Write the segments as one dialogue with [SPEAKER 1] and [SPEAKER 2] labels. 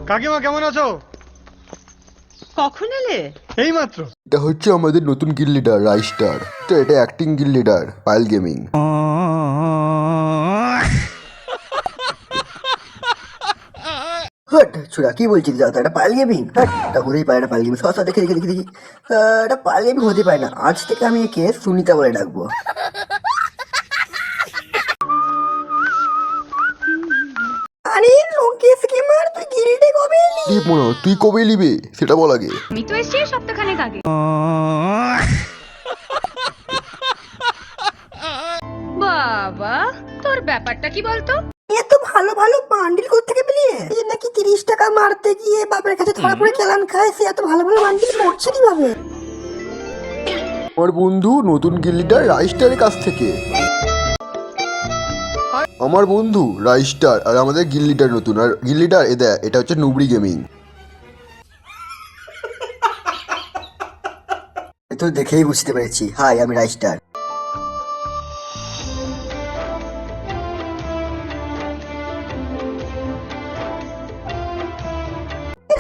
[SPEAKER 1] কাকিমা কেমন আছো?
[SPEAKER 2] কখন এলে?
[SPEAKER 1] এই মাত্র।
[SPEAKER 3] এটা হচ্ছে আমাদের নতুন গিল লিডার রাইস্টার। তো এটা acting Gill leader Payel gaming.
[SPEAKER 4] Hot ছোড়া কি বলছিস দাদা, এটা পায়েল গেমিং? হট, এটা হতেই পারে না পায়েল গেমিং। সব দেখে দেখে দেখে দেখি এটা পায়েল গেমিং হতে পারে না। আজ থেকে আমি একে সুনিতা বলে ডাকবো। আরে লোকেশ গেমার, তুই গিল্ডে কবে এলি?
[SPEAKER 3] দীপ মনো, তুই কবে নিবে সেটা বল আগে।
[SPEAKER 5] আমি তো এসেছি সপ্তাহখানেক আগে। বাবা, তোর ব্যাপারটা কি বলতো?
[SPEAKER 4] এত ভালো ভালো বান্ডিল কোত্থেকে পেলি? এই নাকি 30 টাকা মারতে গিয়ে বাপের কাছে ধরা পড়ে চালান খায়, সে এত ভালো ভালো বান্ডিল পড়ছে কিভাবে?
[SPEAKER 3] আমার বন্ধু নতুন গিল লিডার রাইস্টারের কাছ থেকে। আমার বন্ধু রাইস্টার আর আমাদের গিল লিডার নতুন। আর গিল লিডার এটা হচ্ছে নুবড়ি গেমিং।
[SPEAKER 4] তো দেখেই বুঝতে পেরেছি। হাই, আমি রাইস্টার।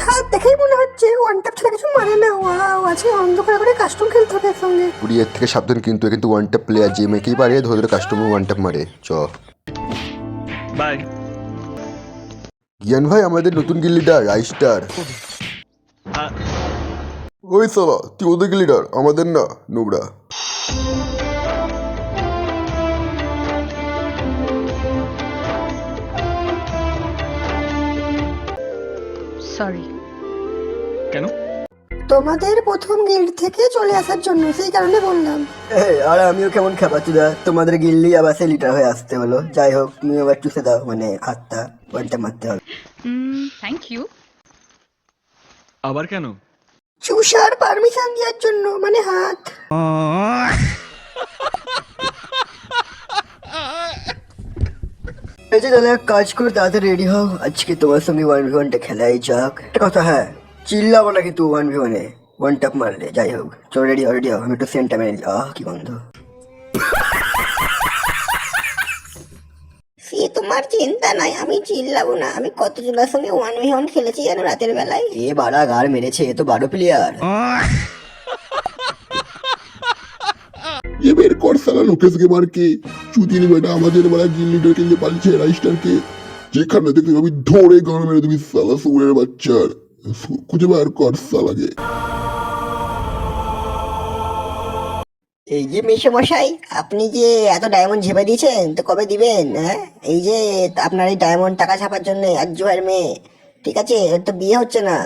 [SPEAKER 4] হাত দেখেই মনে হচ্ছে ওয়ান ট্যাপ ছাড়া কিছু মানে না। ওয়াও, আজকে অন্ধকার করে কাস্টম খেলতে হবে এর সঙ্গে।
[SPEAKER 3] এর থেকে সাবধান, কিন্তু ওয়ান ট্যাপ প্লেয়ার যে মেকেই পারে ধরে ধরে কাস্টমার ওয়ান ট্যাপ মারে। চ
[SPEAKER 1] বাই।
[SPEAKER 3] জ্ঞান ভাই আমাদের নতুন গিল লিডার রাইস্টার। ওই সালা, তুই ওদের গিল লিডার, আমাদের না নোবরা।
[SPEAKER 5] সরি।
[SPEAKER 1] কেন?
[SPEAKER 4] তোমাদের প্রথম গিল্ড থেকে চলে আসার জন্য, সেই কারণে বললাম। আর আমিও কেমন খাবাচুদা, তোমাদের গিল্ডই আবার সে লিডার হয়ে আসতে হলো। যাই হোক, তুমি আবার চুষে দাও, মানে হাতটা ওয়ানটা মারতে হবে।
[SPEAKER 5] Thank you.
[SPEAKER 1] আবার কেন?
[SPEAKER 4] চুষার পারমিশন দেওয়ার জন্য, মানে হাত। এই যে তাহলে এক কাজ করে তাড়াতাড়ি রেডি হও, আজকে তোমার সঙ্গে 1v1টা খেলাই যাক। একটা কথা, হ্যাঁ চিল্লাবো না কিন্তু 1v1-এ ওয়ান ট্যাপ মারলে। যাই হোক, চলো রেডি হও, আমি একটু সেন্টটা মেরে নিই। কি গন্ধ। সে তোমার চিন্তা নাই, আমি চিল্লাবো না। আমি কতজনের সঙ্গে 1v1 খেলেছি জানো রাতের বেলায়। এ বাড়া গার মেরেছে, এ তো 12 প্লেয়ার।
[SPEAKER 6] ये বের কর সালা লোকেশ গেমারকে। চুদিনি বেটা আমাদের বেলা গিল লিডার কিনতে পারছে রাইস্টারকে। যেখানে দেখি আমি ধরে গান মেরে দিবি সালা সুরের বাচ্চার। খুঁজে বের কর সালাকে।
[SPEAKER 4] এই যে মেশো মশাই, আপনি যে এত ডায়মন্ড ঝেপে দিয়েছেন, তো কবে দিবেন? হ্যাঁ, এই যে আপনার এই ডায়মন্ড টাকা ছাপার জন্য আজ ভাইয়ের মেয়ে, ঠিক আছে, এর তো বিয়ে হচ্ছে না।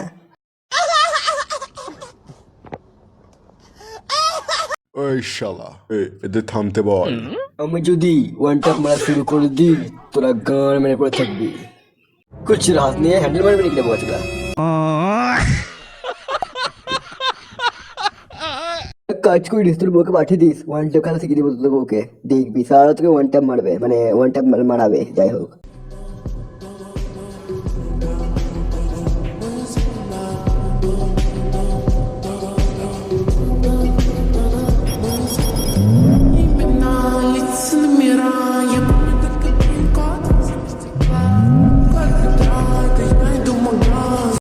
[SPEAKER 3] ওই শালা, এদের থামতে বল।
[SPEAKER 4] আমি যদি ওয়ান ট্যাপ মারা শুরু করে দিই, তোরা গান মেরে পড়ে থাকবি। কুচির হাত নিয়ে হ্যান্ডেল মারবি নিকলে বচরা। কাজ করিস, তোর বউকে পাঠিয়ে দিস, ওয়ান ট্যাপ খেলা শিখিয়ে দিব তোর বউকে। দেখবি সারা তোকে ওয়ান ট্যাপ মারবে, মানে ওয়ান ট্যাপ মারাবে। যাই হোক।